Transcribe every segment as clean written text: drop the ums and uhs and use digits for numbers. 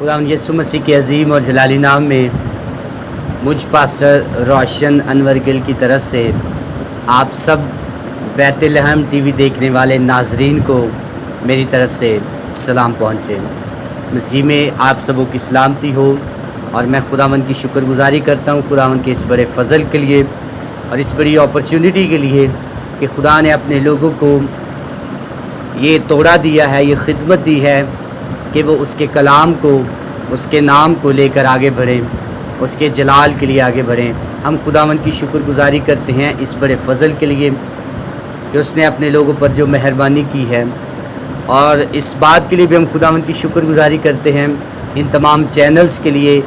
खुदावंद यीशु मसीह के अजीम और जलाली नाम में मुझ पास्टर रोशन अनवर गिल की तरफ से आप सब बैतलहम टीवी देखने वाले नाजरीन को मेरी तरफ से सलाम पहुँचे। मसीह में आप सबों की सलामती हो और मैं खुदावंद की शुक्रगुजारी करता हूँ खुदावंद के इस बड़े फ़ज़ल के लिए और इस बड़ी अपॉर्चुनिटी के लिए कि खुदा ने अपने लोगों को ये तोड़ा दिया है, ये खिदमत दी है कि वो उसके कलाम को, उसके नाम को लेकर आगे बढ़ें, उसके जलाल के लिए आगे बढ़ें। हम खुदावंद की शुक्रगुजारी करते हैं इस बड़े फ़ज़ल के लिए कि उसने अपने लोगों पर जो मेहरबानी की है, और इस बात के लिए भी हम खुदावंद की शुक्रगुजारी करते हैं इन तमाम चैनल्स के लिए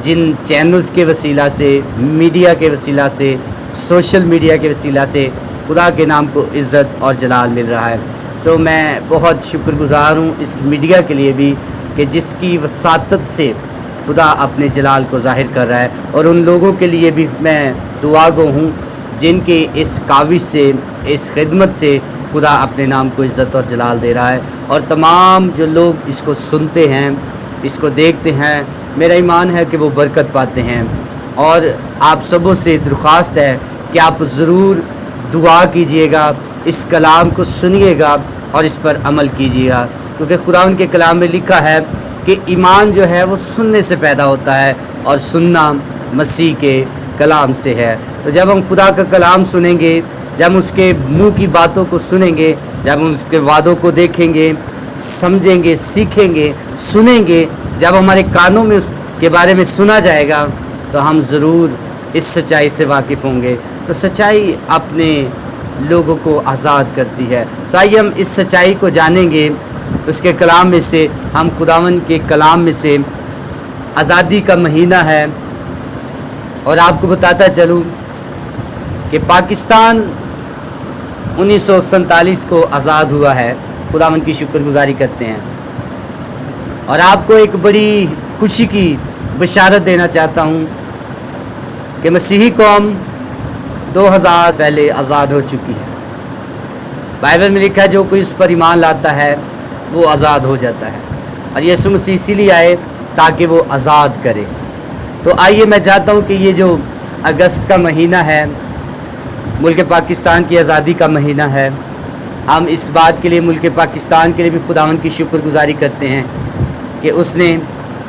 जिन चैनल्स के वसीला से, मीडिया के वसीला से, सोशल मीडिया के वसीला से खुदा के नाम को इज़्ज़त और जलाल मिल रहा है। मैं बहुत शुक्रगुज़ार हूँ इस मीडिया के लिए भी कि जिसकी वसातत से खुदा अपने जलाल को ज़ाहिर कर रहा है, और उन लोगों के लिए भी मैं दुआगो हूँ जिनके इस काविश से, इस खिदमत से खुदा अपने नाम को इज़्ज़त और जलाल दे रहा है। और तमाम जो लोग इसको सुनते हैं, इसको देखते हैं, मेरा ईमान है कि वो बरकत पाते हैं। और आप सबों से दरख्वास्त है कि आप ज़रूर दुआ कीजिएगा, इस कलाम को सुनिएगा और इस पर अमल कीजिएगा, क्योंकि खुदा के कलाम में लिखा है कि ईमान जो है वो सुनने से पैदा होता है और सुनना मसीह के कलाम से है। तो जब हम खुदा का कलाम सुनेंगे, जब हम उसके मुंह की बातों को सुनेंगे, जब हम उसके वादों को देखेंगे, समझेंगे, सीखेंगे, सुनेंगे, जब हमारे कानों में उसके बारे में सुना जाएगा तो हम ज़रूर इस सच्चाई से वाकिफ़ होंगे। तो सच्चाई अपने लोगों को आज़ाद करती है। आइए हम इस सच्चाई को जानेंगे उसके कलाम में से। हम खुदावंद के कलाम में से आज़ादी का महीना है, और आपको बताता चलूँ कि पाकिस्तान 1947 को आज़ाद हुआ है। खुदावंद की शुक्रगुजारी करते हैं, और आपको एक बड़ी खुशी की बशारत देना चाहता हूँ कि मसीही कौम 2000 पहले आज़ाद हो चुकी है। बाइबल में लिखा है जो कोई उस पर ईमान लाता है वो आज़ाद हो जाता है, और यीशु मसीह इसीलिए आए ताकि वो आज़ाद करे। तो आइए मैं चाहता हूँ कि ये जो अगस्त का महीना है, मुल्क पाकिस्तान की आज़ादी का महीना है, हम इस बात के लिए मुल्क पाकिस्तान के लिए भी खुदावंद की शुक्रगुजारी करते हैं कि उसने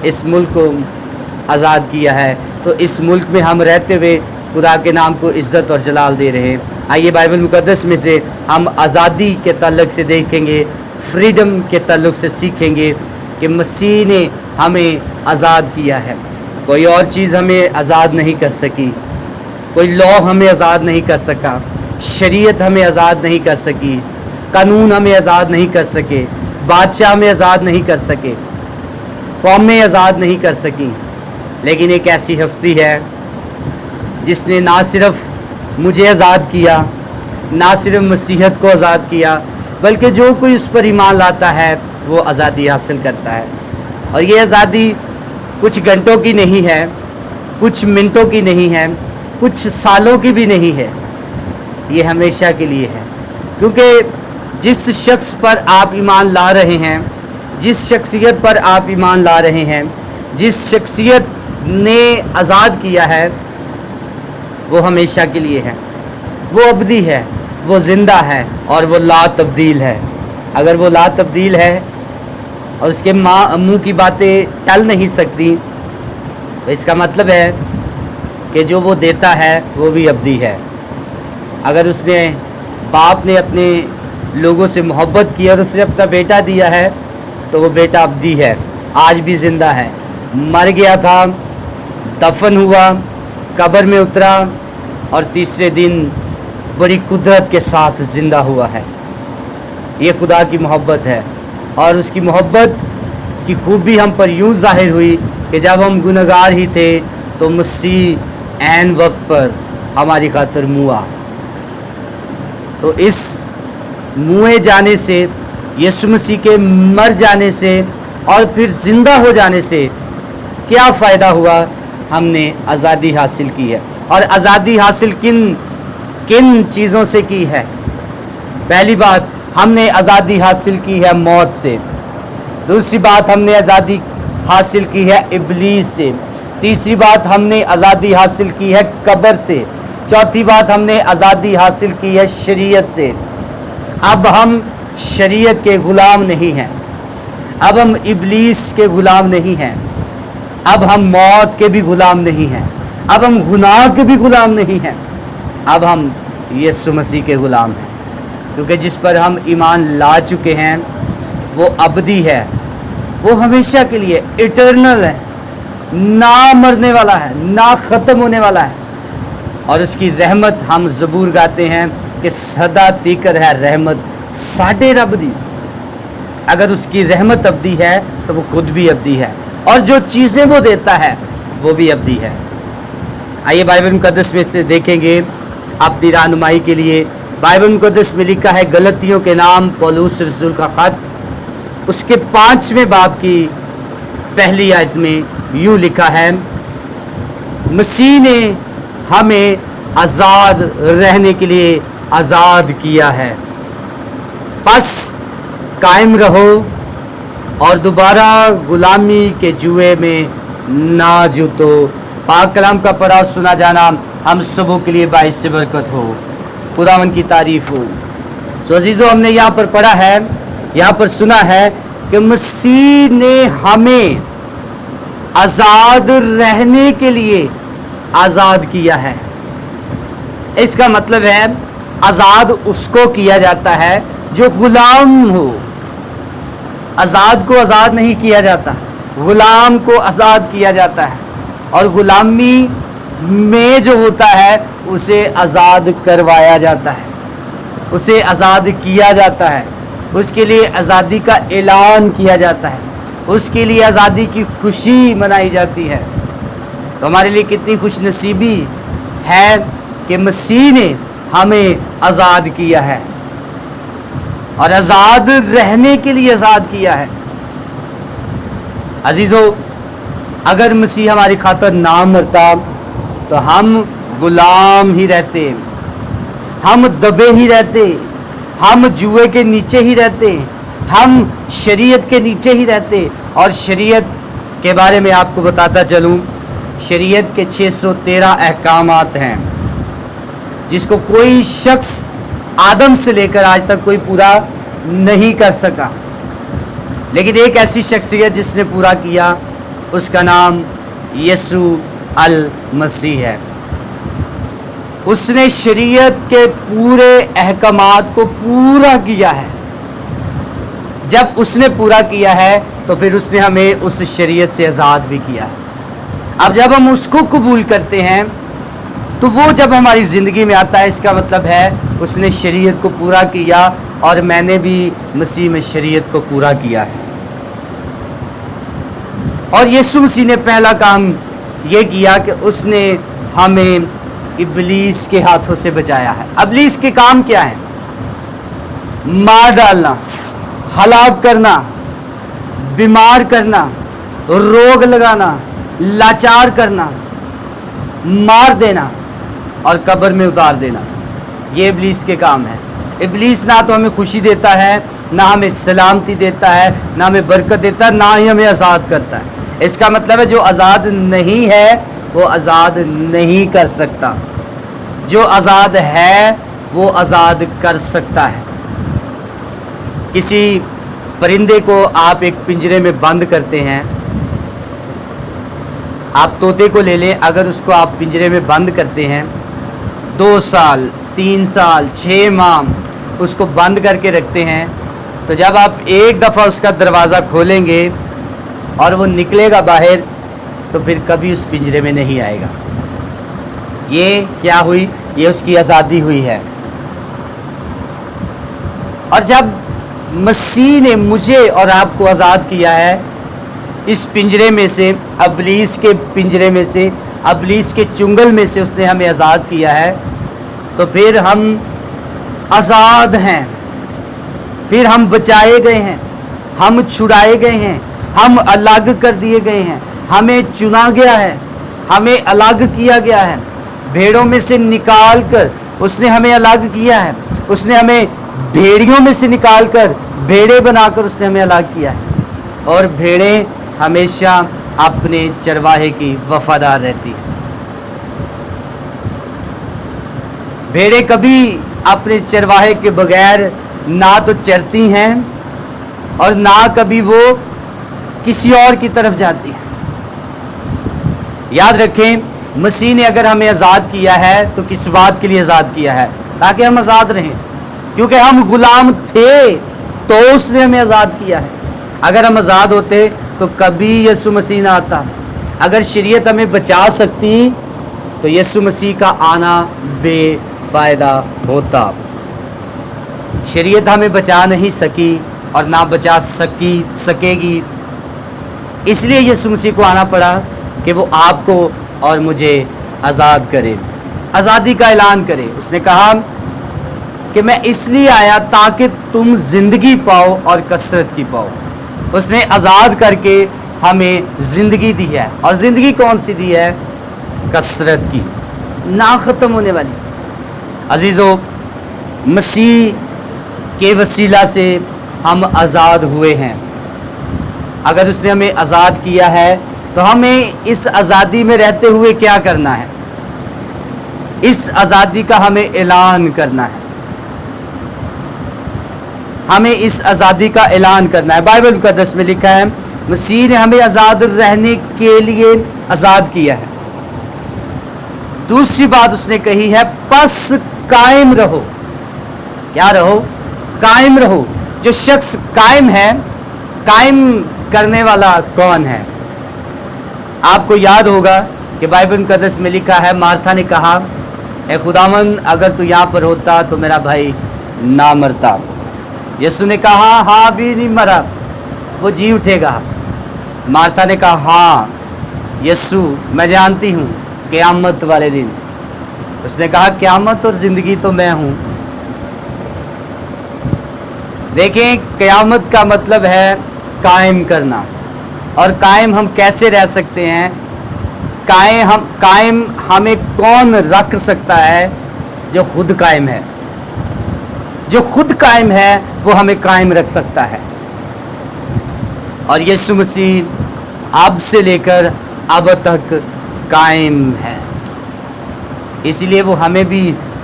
इस मुल्क को आज़ाद किया है। तो इस मुल्क में हम रहते हुए खुदा के नाम को इज़्ज़त और जलाल दे रहे हैं। आइए बाइबल मुक़द्दस में से हम आज़ादी के ताल्लुक़ से देखेंगे, फ्रीडम के ताल्लुक़ से सीखेंगे कि मसीह ने हमें आज़ाद किया है। कोई और चीज़ हमें आज़ाद नहीं कर सकी, कोई लॉ हमें आज़ाद नहीं कर सका, शरीयत हमें आज़ाद नहीं कर सकी, कानून हमें आज़ाद नहीं कर सके, बादशाह हमें आज़ाद नहीं कर सके, कौमें आज़ाद नहीं कर सकी। लेकिन एक ऐसी हस्ती है जिसने ना सिर्फ मुझे आज़ाद किया, ना सिर्फ मसीहत को आज़ाद किया, बल्कि जो कोई उस पर ईमान लाता है वो आज़ादी हासिल करता है। और ये आज़ादी कुछ घंटों की नहीं है, कुछ मिनटों की नहीं है, कुछ सालों की भी नहीं है, ये हमेशा के लिए है। क्योंकि जिस शख्स पर आप ईमान ला रहे हैं, जिस शख्सियत पर आप ईमान ला रहे हैं, जिस शख्सियत ने आज़ाद किया है, वो हमेशा के लिए है, वो अबदी है, वो ज़िंदा है, और वो ला तब्दील है। अगर वो ला तब्दील है और उसके मुंह की बातें टल नहीं सकती, तो इसका मतलब है कि जो वो देता है वो भी अबदी है। अगर उसने बाप ने अपने लोगों से मोहब्बत की और उसने अपना बेटा दिया है, तो वो बेटा अबदी है, आज भी ज़िंदा है। मर गया था, दफन हुआ, कब्र में उतरा, और तीसरे दिन बड़ी कुदरत के साथ ज़िंदा हुआ है। ये खुदा की मोहब्बत है, और उसकी मोहब्बत की खूबी हम पर यूँ ज़ाहिर हुई कि जब हम गुनहगार ही थे तो मसीह ऐन वक्त पर हमारी खातिर मुआ। तो इस मुए जाने से, यीशु मसीह के मर जाने से और फिर ज़िंदा हो जाने से क्या फ़ायदा हुआ? हमने आज़ादी हासिल की है। और आज़ादी हासिल किन चीज़ों से की है? पहली बात, हमने आज़ादी हासिल की है मौत से। दूसरी बात, हमने आज़ादी हासिल की है इब्लीस से। तीसरी बात, हमने आज़ादी हासिल की है कब्र से। चौथी बात, हमने आज़ादी हासिल की है शरीयत से। अब हम शरीयत के ग़ुलाम नहीं हैं, अब हम इब्लीस के ग़ुलाम नहीं हैं, अब हम मौत के भी ग़ुलाम नहीं हैं, अब हम गुनाह के भी ग़ुलाम नहीं हैं, अब हम यीशु मसीह के ग़ुलाम हैं। क्योंकि जिस पर हम ईमान ला चुके हैं वो अबदी है, वो हमेशा के लिए इटर्नल है, ना मरने वाला है, ना ख़त्म होने वाला है। और उसकी रहमत, हम ज़बूर गाते हैं कि सदा तीकर है रहमत साडे रब दी। अगर उसकी रहमत अबदी है तो वो खुद भी अबदी है, और जो चीज़ें वो देता है वो भी अबदी है। आइए बाइबल मुक़द्दस में से देखेंगे अपनी रहनुमाई के लिए। बाइबल मुक़द्दस में लिखा है गलतियों के नाम पौलुस रसूल का ख़त, उसके 5वें बाब की पहली आयत में यूँ लिखा है, मसीह ने हमें आज़ाद रहने के लिए आज़ाद किया है, बस कायम रहो और दोबारा गुलामी के जुए में ना जूतो। पाक कलाम का पढ़ा सुना जाना हम सबों के लिए बाइस बरकत हो, खुदावन की तारीफ हो। सो अजीज़ों, हमने यहाँ पर पढ़ा है, यहाँ पर सुना है कि मसीह ने हमें आज़ाद रहने के लिए आज़ाद किया है। इसका मतलब है आज़ाद उसको किया जाता है जो गुलाम हो। आज़ाद को आज़ाद नहीं किया जाता, गुलाम को आज़ाद किया जाता है। और गुलामी में जो होता है उसे आज़ाद करवाया जाता है, उसे आज़ाद किया जाता है, उसके लिए आज़ादी का ऐलान किया जाता है, उसके लिए आज़ादी की खुशी मनाई जाती है। तो हमारे लिए कितनी खुश नसीबी है कि मसीह ने हमें आज़ाद किया है और आज़ाद रहने के लिए आज़ाद किया है। अजीज़ों, अगर मसीह हमारी खातिर ना मरता तो हम गुलाम ही रहते, हम दबे ही रहते, हम जुए के नीचे ही रहते, हम शरीयत के नीचे ही रहते। और शरीयत के बारे में आपको बताता चलूँ, शरीयत के 613 अहकामात हैं जिसको कोई शख्स आदम से लेकर आज तक कोई पूरा नहीं कर सका, लेकिन एक ऐसी शख्सियत जिसने पूरा किया, उसका नाम यीशु अल मसीह है। उसने शरीयत के पूरे अहकामात को पूरा किया है। जब उसने पूरा किया है तो फिर उसने हमें उस शरीयत से आज़ाद भी किया है। अब जब हम उसको कबूल करते हैं तो वो जब हमारी ज़िंदगी में आता है, इसका मतलब है उसने शरीयत को पूरा किया और मैंने भी मसीह में शरीयत को पूरा किया है। और यीशु मसीह ने पहला काम ये किया कि उसने हमें इब्लीस के हाथों से बचाया है। इब्लीस के काम क्या है? मार डालना, हलाक करना, बीमार करना, रोग लगाना, लाचार करना, मार देना और कब्र में उतार देना। ये इब्लीस के काम है। इब्लीस ना तो हमें खुशी देता है, ना हमें सलामती देता है, ना हमें बरकत देता है, ना ही हमें आज़ाद करता है। इसका मतलब है जो आज़ाद नहीं है वो आज़ाद नहीं कर सकता, जो आज़ाद है वो आज़ाद कर सकता है। किसी परिंदे को आप एक पिंजरे में बंद करते हैं, आप तोते को ले लें, अगर उसको आप पिंजरे में बंद करते हैं 2 साल, 3 साल, 6 माह उसको बंद करके रखते हैं, तो जब आप एक दफ़ा उसका दरवाज़ा खोलेंगे और वो निकलेगा बाहर तो फिर कभी उस पिंजरे में नहीं आएगा। ये क्या हुई? ये उसकी आज़ादी हुई है। और जब मसीह ने मुझे और आपको आज़ाद किया है इस पिंजरे में से, इब्लीस के पिंजरे में से, इब्लीस के चुंगल में से उसने हमें आज़ाद किया है, तो फिर हम आज़ाद हैं, फिर हम बचाए गए हैं, हम छुड़ाए गए हैं, हम अलग कर दिए गए हैं, हमें चुना गया है, हमें अलग किया गया है। भेड़ों में से निकाल कर उसने हमें अलग किया है, उसने हमें भेड़ियों में से निकाल कर भेड़े बनाकर उसने हमें अलग किया है। और भेड़ें हमेशा अपने चरवाहे की वफादार रहती है। भेड़ें कभी अपने चरवाहे के बगैर ना तो चरती हैं और ना कभी वो किसी और की तरफ जाती हैं। याद रखें, मसीह ने अगर हमें आज़ाद किया है तो किस बात के लिए आज़ाद किया है? ताकि हम आज़ाद रहें, क्योंकि हम गुलाम थे तो उसने हमें आज़ाद किया है। अगर हम आज़ाद होते तो कभी यीशु मसीह ना आता। अगर शरीयत हमें बचा सकती तो यीशु मसीह का आना बेफायदा होता। शरीयत हमें बचा नहीं सकी और ना बचा सकेगी, इसलिए यीशु मसीह को आना पड़ा कि वो आपको और मुझे आज़ाद करे, आज़ादी का ऐलान करे। उसने कहा कि मैं इसलिए आया ताकि तुम जिंदगी पाओ और कसरत की पाओ। उसने आज़ाद करके हमें ज़िंदगी दी है, और ज़िंदगी कौन सी दी है? कसरत की, ना ख़त्म होने वाली। अजीज़ों, मसीह के वसीला से हम आज़ाद हुए हैं। अगर उसने हमें आज़ाद किया है तो हमें इस आज़ादी में रहते हुए क्या करना है? इस आज़ादी का हमें ऐलान करना है। हमें इस आज़ादी का ऐलान करना है। बाइबल मुक़द्दस में लिखा है, मसीह ने हमें आज़ाद रहने के लिए आज़ाद किया है। दूसरी बात उसने कही है, बस कायम रहो। क्या रहो? कायम रहो। जो शख्स कायम है, कायम करने वाला कौन है? आपको याद होगा कि बाइबल मुक़द्दस में लिखा है, मार्था ने कहा, ए खुदावन, अगर तू यहाँ पर होता तो मेरा भाई ना मरता। यीशु ने कहा, हाँ भी नहीं मरा, वो जी उठेगा। मार्था ने कहा, हाँ यीशु, मैं जानती हूँ क़यामत वाले दिन। उसने कहा, क़यामत और ज़िंदगी तो मैं हूँ। देखें, क़यामत का मतलब है कायम करना। और कायम हम कैसे रह सकते हैं? कायम हमें कौन रख सकता है? जो खुद कायम है। जो खुद कायम है वो हमें कायम रख सकता है। और यीशु मसीह अब से लेकर अब तक कायम है, इसलिए वो हमें भी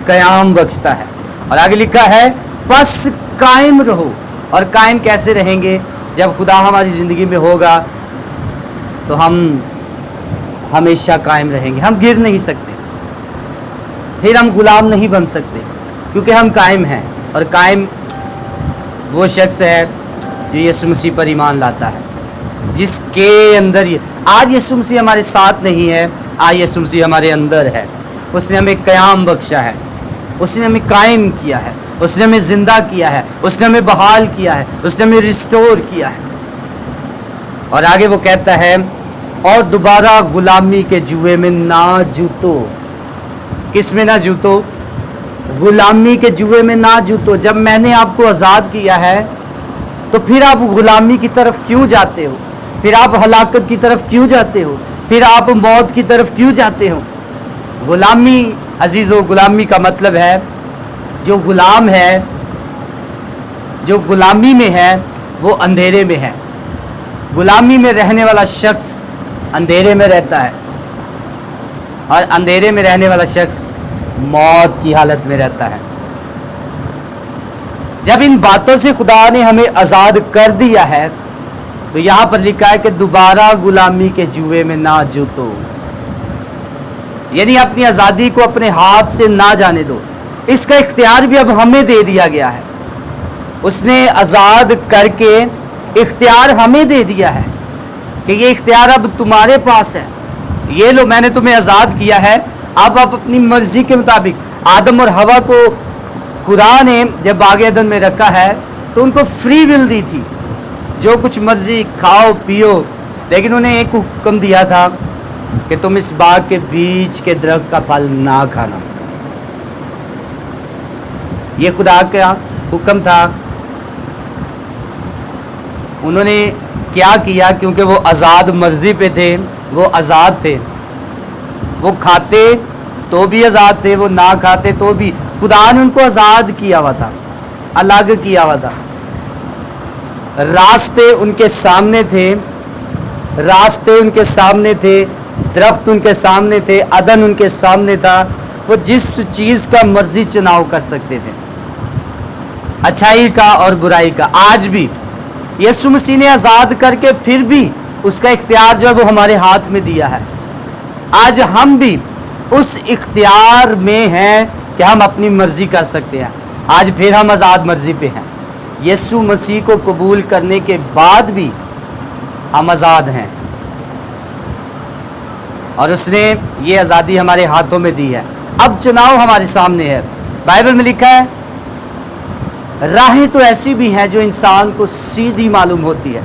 क़याम बख्शता है। और आगे लिखा है, बस कायम रहो। और कायम कैसे रहेंगे? जब खुदा हमारी ज़िंदगी में होगा तो हम हमेशा कायम रहेंगे। हम गिर नहीं सकते, फिर हम गुलाम नहीं बन सकते, क्योंकि हम कायम हैं। और कायम वो शख्स है जो यीशु मसीह पर ईमान लाता है, जिसके अंदर आज यीशु मसीह हमारे साथ नहीं है, आज यीशु मसीह हमारे अंदर है। उसने हमें क़याम बख्शा है, उसने हमें कायम किया है, उसने हमें ज़िंदा किया है, उसने हमें बहाल किया है, उसने हमें रिस्टोर किया है। और आगे वो कहता है, और दोबारा गुलामी के जुए में ना जूतो। किस में ना जूतो? गुलामी के जुए में ना जूतो। जब मैंने आपको आज़ाद किया है तो फिर आप गुलामी की तरफ क्यों जाते हो? फिर आप हलाकत की तरफ क्यों जाते हो? फिर आप मौत की तरफ क्यों जाते हो? गुलामी, अजीज़ों, गुलामी का मतलब है, जो गुलाम है, जो गुलामी में है, वो अंधेरे में है। गुलामी में रहने वाला शख्स अंधेरे में रहता है, और अंधेरे में रहने वाला शख्स मौत की हालत में रहता है। जब इन बातों से खुदा ने हमें आज़ाद कर दिया है तो यहाँ पर लिखा है कि दोबारा गुलामी के जुए में ना जूतो, यानी अपनी आज़ादी को अपने हाथ से ना जाने दो। इसका इख्तियार भी अब हमें दे दिया गया है। उसने आज़ाद करके इख्तियार हमें दे दिया है कि ये इख्तियार अब तुम्हारे पास है। ये लो, मैंने तुम्हें आज़ाद किया है, अब आप अपनी मर्जी के मुताबिक। आदम और हवा को खुदा ने जब बाग अदन में रखा है तो उनको फ्री विल दी थी, जो कुछ मर्जी खाओ पियो, लेकिन उन्हें एक हुक्म दिया था कि तुम इस बाग के बीज के दरख्त का फल ना खाना। ये खुदा का हुक्म था। उन्होंने क्या किया? क्योंकि वो आज़ाद मर्जी पे थे, वो आज़ाद थे, वो खाते तो भी आज़ाद थे, वो ना खाते तो भी। खुदा ने उनको आज़ाद किया हुआ था, अलग किया हुआ था। रास्ते उनके सामने थे, रास्ते उनके सामने थे, दरख्त उनके सामने थे, अदन उनके सामने था। वो जिस चीज़ का मर्जी चुनाव कर सकते थे, अच्छाई का और बुराई का। आज भी यीशु मसीह ने आज़ाद करके फिर भी उसका इख्तियार जो है वो हमारे हाथ में दिया है। आज हम भी उस इख्तियार में हैं कि हम अपनी मर्जी कर सकते हैं। आज फिर हम आज़ाद मर्जी पे हैं। यीशु मसीह को कबूल करने के बाद भी हम आज़ाद हैं और उसने ये आज़ादी हमारे हाथों में दी है। अब चुनाव हमारे सामने है। बाइबल में लिखा है, राहें तो ऐसी भी हैं जो इंसान को सीधी मालूम होती है,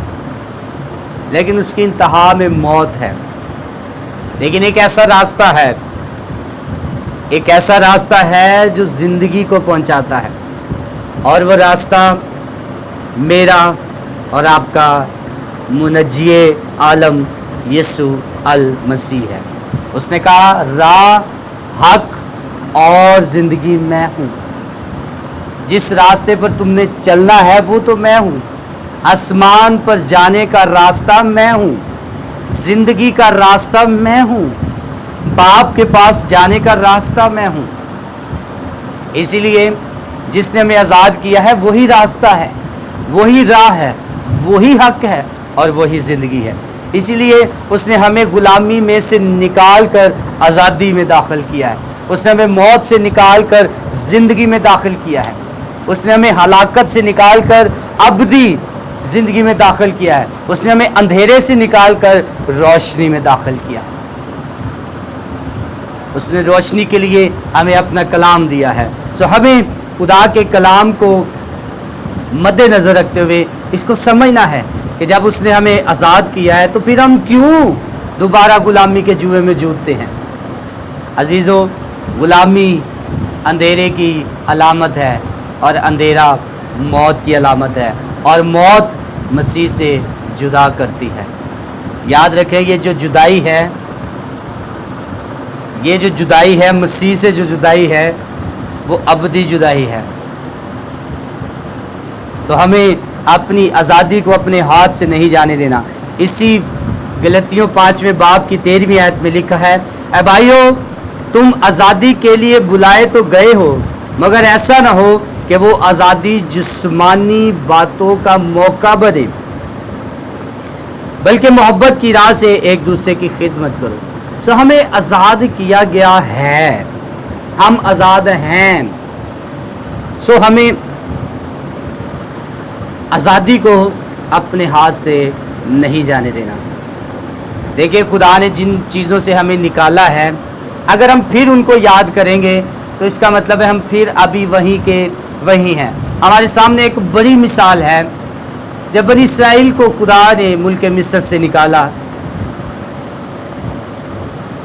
लेकिन उसकी इंतहा में मौत है। लेकिन एक ऐसा रास्ता है जो ज़िंदगी को पहुंचाता है, और वो रास्ता मेरा और आपका मुनज्जिए आलम यीशु अल मसीह है। उसने कहा, राह, हक और ज़िंदगी मैं हूँ। जिस रास्ते पर तुमने चलना है वो तो मैं हूँ। आसमान पर जाने का रास्ता मैं हूँ, ज़िंदगी का रास्ता मैं हूँ, बाप के पास जाने का रास्ता मैं हूँ। इसीलिए जिसने हमें आज़ाद किया है वही रास्ता है, वही राह है, वही हक है और वही ज़िंदगी है। इसीलिए उसने हमें गुलामी में से निकाल कर आज़ादी में दाखिल किया है। उसने हमें मौत से निकाल कर ज़िंदगी में दाखिल किया है। उसने हमें हलाकत से निकाल कर अबदी ज़िंदगी में दाखिल किया है। उसने हमें अंधेरे से निकाल कर रोशनी में दाखिल किया है। उसने रोशनी के लिए हमें अपना कलाम दिया है। सो हमें खुदा के कलाम को मद्देनज़र रखते हुए इसको समझना है कि जब उसने हमें आज़ाद किया है तो फिर हम क्यों दोबारा गुलामी के जुए में जूझते हैं। अजीज़ों, गुलामी अंधेरे की अलामत है और अंधेरा मौत की अलामत है, और मौत मसीह से जुदा करती है। याद रखें, ये जो जुदाई है मसीह से जो जुदाई है वो अबदी जुदाई है। तो हमें अपनी आज़ादी को अपने हाथ से नहीं जाने देना। इसी गलतियों 5वें बाब की 13वीं आयत में लिखा है, ऐ भाइयों, तुम आज़ादी के लिए बुलाए तो गए हो, मगर ऐसा ना हो कि वो आज़ादी जिस्मानी बातों का मौका बने, बल्कि मोहब्बत की राह से एक दूसरे की खिदमत करो। सो हमें आज़ाद किया गया है, हम आज़ाद हैं। सो हमें आज़ादी को अपने हाथ से नहीं जाने देना। देखिए, खुदा ने जिन चीज़ों से हमें निकाला है, अगर हम फिर उनको याद करेंगे तो इसका मतलब है हम फिर अभी वहीं के वहीं हैं। हमारे सामने एक बड़ी मिसाल है। जब बनी इसराइल को खुदा ने मुल्क मिस्र से निकाला,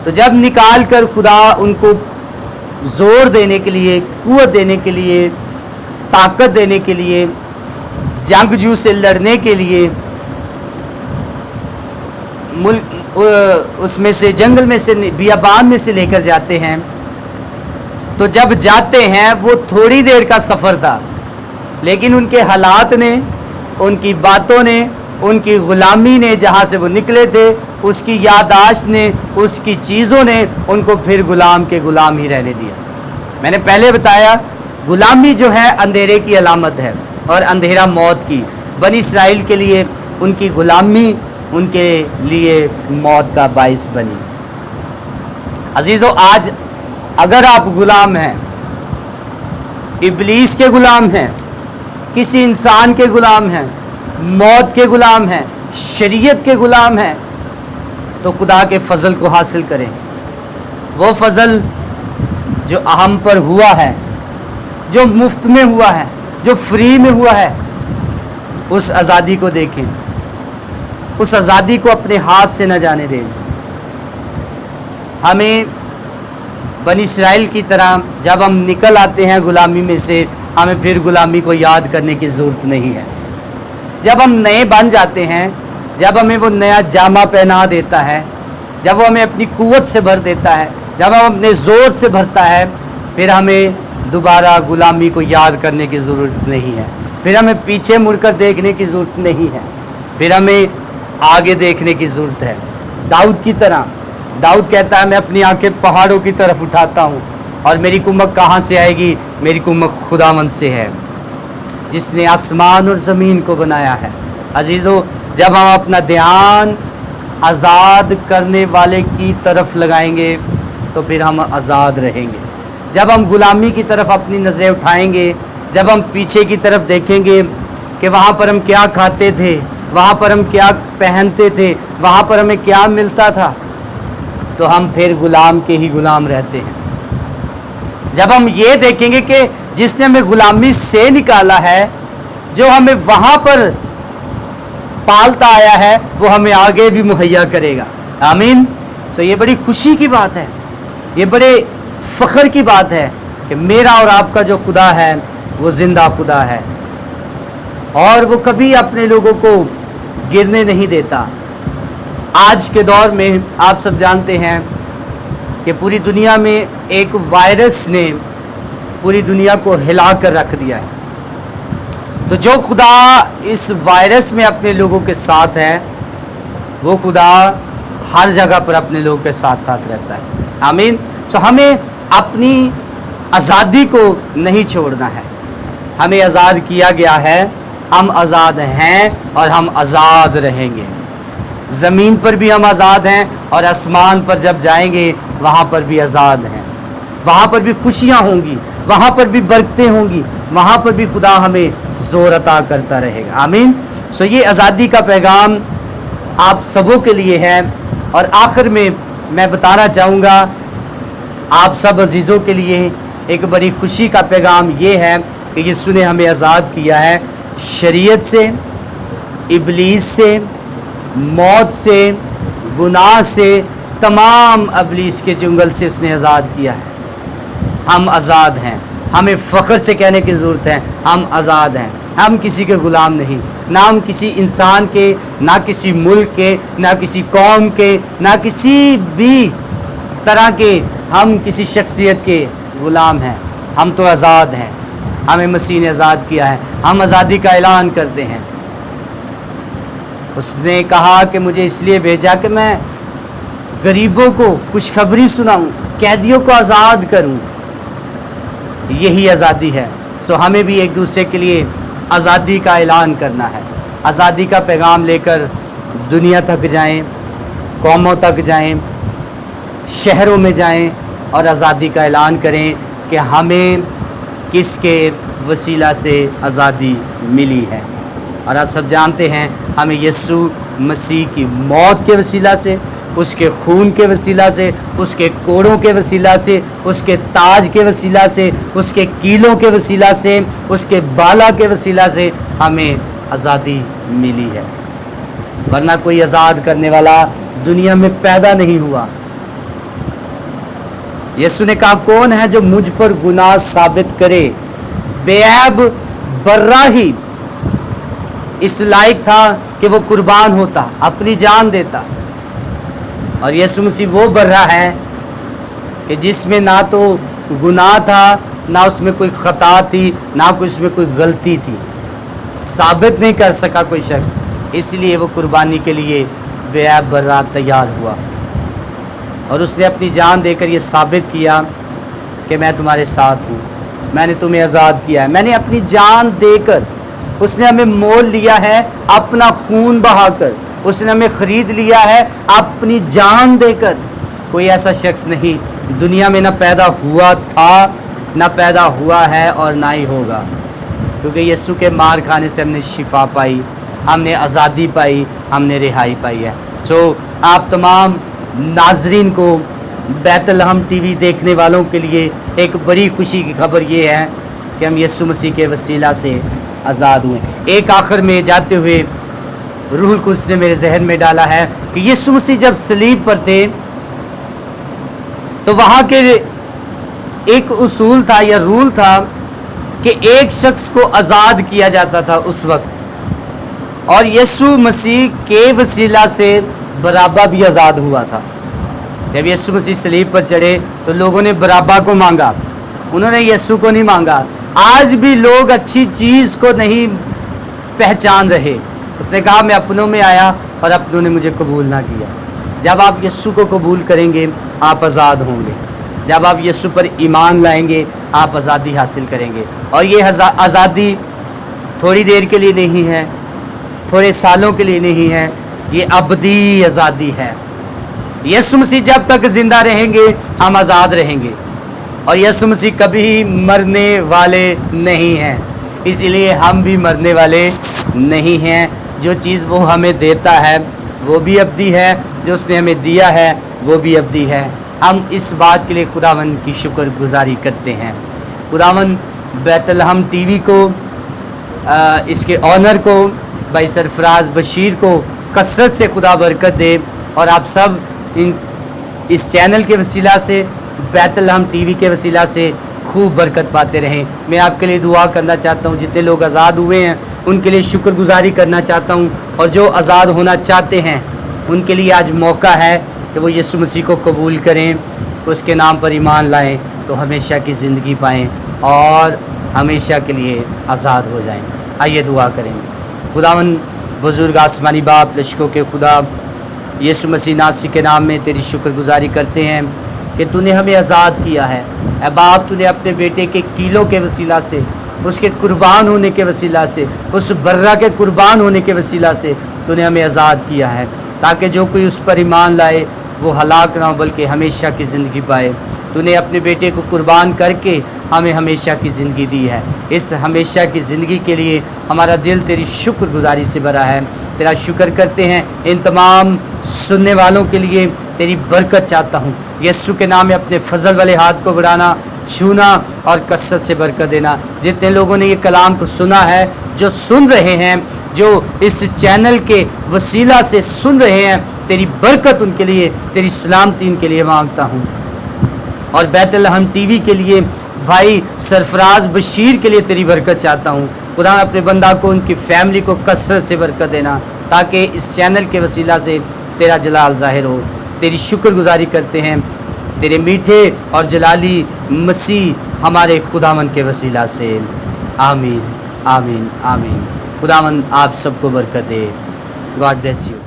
तो जब निकाल कर खुदा उनको ज़ोर देने के लिए, कुव्वत देने के लिए, ताकत देने के लिए, जंगजू से लड़ने के लिए उसमें से जंगल में से बियाबान में से लेकर जाते हैं, तो जब जाते हैं वो थोड़ी देर का सफ़र था, लेकिन उनके हालात ने, उनकी बातों ने, उनकी ग़ुलामी ने, जहाँ से वो निकले थे उसकी याददाश्त ने, उसकी चीज़ों ने उनको फिर ग़ुलाम के ग़ुलाम ही रहने दिया। मैंने पहले बताया, ग़ुलामी जो है अंधेरे की अलामत है और अंधेरा मौत की। बनी इसराइल के लिए उनकी ग़ुलामी उनके लिए मौत का बाइस बनी। अजीज़ों, आज अगर आप ग़ुलाम हैं, इब्लीस के ग़ुलाम हैं, किसी इंसान के ग़ुलाम हैं, मौत के ग़ुलाम हैं, शरीयत के ग़ुलाम हैं, तो खुदा के फ़ज़ल को हासिल करें। वो फ़ज़ल जो हम पर हुआ है, जो मुफ्त में हुआ है, जो फ्री में हुआ है, उस आज़ादी को देखें, उस आज़ादी को अपने हाथ से न जाने दें। हमें बनी इसराइल की तरह जब हम निकल आते हैं ग़ुलामी में से, हमें फिर ग़ुलामी को याद करने की ज़रूरत नहीं है। जब हम नए बन जाते हैं, जब हमें वो नया जामा पहना देता है, जब वो हमें अपनी कुव्वत से भर देता है, जब हम अपने ज़ोर से भरता है, फिर हमें दोबारा ग़ुलामी को याद करने की ज़रूरत नहीं है। फिर हमें पीछे मुड़कर देखने की ज़रूरत नहीं है। फिर हमें आगे देखने की ज़रूरत है। दाऊद की तरह, दाऊद कहता है मैं अपनी आंखें पहाड़ों की तरफ उठाता हूँ और मेरी कुम्मक कहाँ से आएगी, मेरी कुम्मक खुदावंद से है जिसने आसमान और ज़मीन को बनाया है। अजीज़ों, जब हम अपना ध्यान आज़ाद करने वाले की तरफ लगाएंगे तो फिर हम आज़ाद रहेंगे। जब हम गुलामी की तरफ अपनी नज़रें उठाएंगे, जब हम पीछे की तरफ देखेंगे कि वहाँ पर हम क्या खाते थे, वहाँ पर हम क्या पहनते थे, वहाँ पर हमें क्या मिलता था, तो हम फिर गुलाम के ही गुलाम रहते हैं। जब हम ये देखेंगे कि जिसने हमें गुलामी से निकाला है, जो हमें वहाँ पर पालता आया है, वो हमें आगे भी मुहैया करेगा। आमीन। तो ये बड़ी खुशी की बात है, ये बड़े फ़ख्र की बात है कि मेरा और आपका जो खुदा है वो ज़िंदा खुदा है और वो कभी अपने लोगों को गिरने नहीं देता। आज के दौर में आप सब जानते हैं कि पूरी दुनिया में एक वायरस ने पूरी दुनिया को हिला कर रख दिया है। तो जो खुदा इस वायरस में अपने लोगों के साथ है, वो खुदा हर जगह पर अपने लोगों के साथ साथ रहता है। आमीन। तो हमें अपनी आज़ादी को नहीं छोड़ना है। हमें आज़ाद किया गया है, हम आज़ाद हैं और हम आज़ाद रहेंगे। ज़मीन पर भी हम आज़ाद हैं और आसमान पर जब जाएंगे वहाँ पर भी आज़ाद हैं। वहाँ पर भी खुशियाँ होंगी, वहाँ पर भी बरकतें होंगी, वहाँ पर भी खुदा हमें ज़ोर अता करता रहेगा। आमीन। सो ये आज़ादी का पैगाम आप सबों के लिए है। और आखिर में मैं बताना चाहूँगा आप सब अजीज़ों के लिए एक बड़ी खुशी का पैगाम ये है कि यीशु ने हमें आज़ाद किया है शरीयत से, इब्लीस से, मौत से, गुनाह से, तमाम इब्लीस के चुंगल से उसने आज़ाद किया है। हम आज़ाद हैं। हमें फ़ख्र से कहने की ज़रूरत है, हम आज़ाद हैं। हम किसी के ग़ुलाम नहीं, ना हम किसी इंसान के, ना किसी मुल्क के, ना किसी कौम के, ना किसी भी तरह के हम किसी शख्सियत के ग़ुलाम हैं। हम तो आज़ाद हैं। हमें मसीह ने आज़ाद किया है। हम आज़ादी का ऐलान करते हैं। उसने कहा कि मुझे इसलिए भेजा कि मैं गरीबों को खुशखबरी सुनाऊं, कैदियों को आज़ाद करूं। यही आज़ादी है। सो हमें भी एक दूसरे के लिए आज़ादी का ऐलान करना है। आज़ादी का पैगाम लेकर दुनिया तक जाएं, कौमों तक जाएं, शहरों में जाएं और आज़ादी का ऐलान करें कि हमें किसके वसीला से आज़ादी मिली है। और आप सब जानते हैं हमें यीशु मसीह की मौत के वसीला से, उसके खून के वसीला से, उसके कोड़ों के वसीला से, उसके ताज के वसीला से, उसके कीलों के वसीला से, उसके बाला के वसीला से हमें आज़ादी मिली है। वरना कोई आज़ाद करने वाला दुनिया में पैदा नहीं हुआ। यीशु ने कहा कौन है जो मुझ पर गुनाह साबित करे। बेऐब बर्रा ही इस लायक था कि वो कुर्बान होता, अपनी जान देता। और यीशु मसीह वो बर्रा है कि जिसमें ना तो गुनाह था, ना उसमें कोई ख़ता थी, ना कोई उसमें कोई गलती थी। साबित नहीं कर सका कोई शख्स, इसलिए वो कुर्बानी के लिए बेऐब बर्रा तैयार हुआ और उसने अपनी जान देकर ये साबित किया कि मैं तुम्हारे साथ हूँ, मैंने तुम्हें आज़ाद किया है। मैंने अपनी जान देकर, उसने हमें मोल लिया है अपना खून बहाकर, उसने हमें ख़रीद लिया है अपनी जान देकर। कोई ऐसा शख्स नहीं दुनिया में ना पैदा हुआ था, ना पैदा हुआ है और ना ही होगा, क्योंकि यीशु के मार खाने से हमने शिफा पाई, हमने आज़ादी पाई, हमने रिहाई पाई है। सो आप तमाम नाजरीन को बैतलहम टीवी देखने वालों के लिए एक बड़ी खुशी की खबर ये है कि हम यीशु मसीह के वसीला से आज़ाद हुए। एक आखिर में जाते हुए रूहुल कुद्स ने मेरे जहन में डाला है कि यीशु मसीह जब सलीब पर थे तो वहाँ के एक उसूल था या रूल था कि एक शख्स को आज़ाद किया जाता था उस वक्त, और यीशु मसीह के वसीला से बराबा भी आज़ाद हुआ था। जब यीशु मसीह सलीब पर चढ़े तो लोगों ने बराबा को मांगा, उन्होंने यीशु को नहीं मांगा। आज भी लोग अच्छी चीज़ को नहीं पहचान रहे। उसने कहा मैं अपनों में आया और अपनों ने मुझे कबूल ना किया। जब आप यीशु को कबूल करेंगे आप आज़ाद होंगे। जब आप यीशु पर ईमान लाएंगे आप आज़ादी हासिल करेंगे। और ये आज़ादी थोड़ी देर के लिए नहीं है, थोड़े सालों के लिए नहीं है, ये अबदी आज़ादी है। यीशु मसीह जब तक ज़िंदा रहेंगे हम आज़ाद रहेंगे। और यीशु मसीह कभी मरने वाले नहीं हैं, इसीलिए हम भी मरने वाले नहीं हैं। जो चीज़ वो हमें देता है वो भी अबदी है, जो उसने हमें दिया है वो भी अबदी है। हम इस बात के लिए खुदावंद की शुक्रगुजारी करते हैं। खुदावंद बैतलहम टीवी को, इसके ऑनर को, भाई सरफराज बशीर को कसरत से खुदा बरकत दे। और आप सब इस चैनल के वसीला से, बैतलहम टीवी के वसीला से खूब बरकत पाते रहें। मैं आपके लिए दुआ करना चाहता हूँ। जितने लोग आज़ाद हुए हैं उनके लिए शुक्रगुजारी करना चाहता हूँ। और जो आज़ाद होना चाहते हैं उनके लिए आज मौका है कि वो यीशु मसीह को कबूल करें, उसके नाम पर ईमान लाएं, तो हमेशा की ज़िंदगी पाएँ और हमेशा के लिए आज़ाद हो जाएं। आइए दुआ करेंगे। खुदावन बुज़ुर्ग आसमानी बाप, लश्कों के खुदा, यीशु मसीह नासरी के नाम में तेरी शुक्रगुजारी करते हैं कि तूने हमें आज़ाद किया है। ऐ बाप, तूने अपने बेटे के कीलों के वसीला से, उसके कुर्बान होने के वसीला से, उस बर्रा के कुर्बान होने के वसीला से तूने हमें आज़ाद किया है, ताकि जो कोई उस पर ईमान लाए वो हलाक ना हो बल्कि हमेशा की ज़िंदगी पाए। तूने अपने बेटे को कुर्बान करके हमें हमेशा की ज़िंदगी दी है। इस हमेशा की ज़िंदगी के लिए हमारा दिल तेरी शुक्रगुजारी से भरा है। तेरा शुक्र करते हैं। इन तमाम सुनने वालों के लिए तेरी बरकत चाहता हूँ। यीशु के नाम में अपने फजल वाले हाथ को बढ़ाना, छूना और कसरत से बरकत देना। जितने लोगों ने ये कलाम को सुना है, जो सुन रहे हैं, जो इस चैनल के वसीला से सुन रहे हैं, तेरी बरकत उनके लिए, तेरी सलामती उनके लिए मांगता हूँ। और बैतलहम टीवी के लिए भाई सरफराज बशीर के लिए तेरी बरकत चाहता हूँ। खुदा अपने बंदा को, उनकी फैमिली को कसरत से बरकत देना, ताकि इस चैनल के वसीला से तेरा जलाल ज़ाहिर हो। तेरी शुक्रगुजारी करते हैं तेरे मीठे और जलाली मसीह हमारे खुदावंद के वसीला से। आमीन, आमीन, आमीन। खुदावंद आप सबको बरकत दे। God bless you.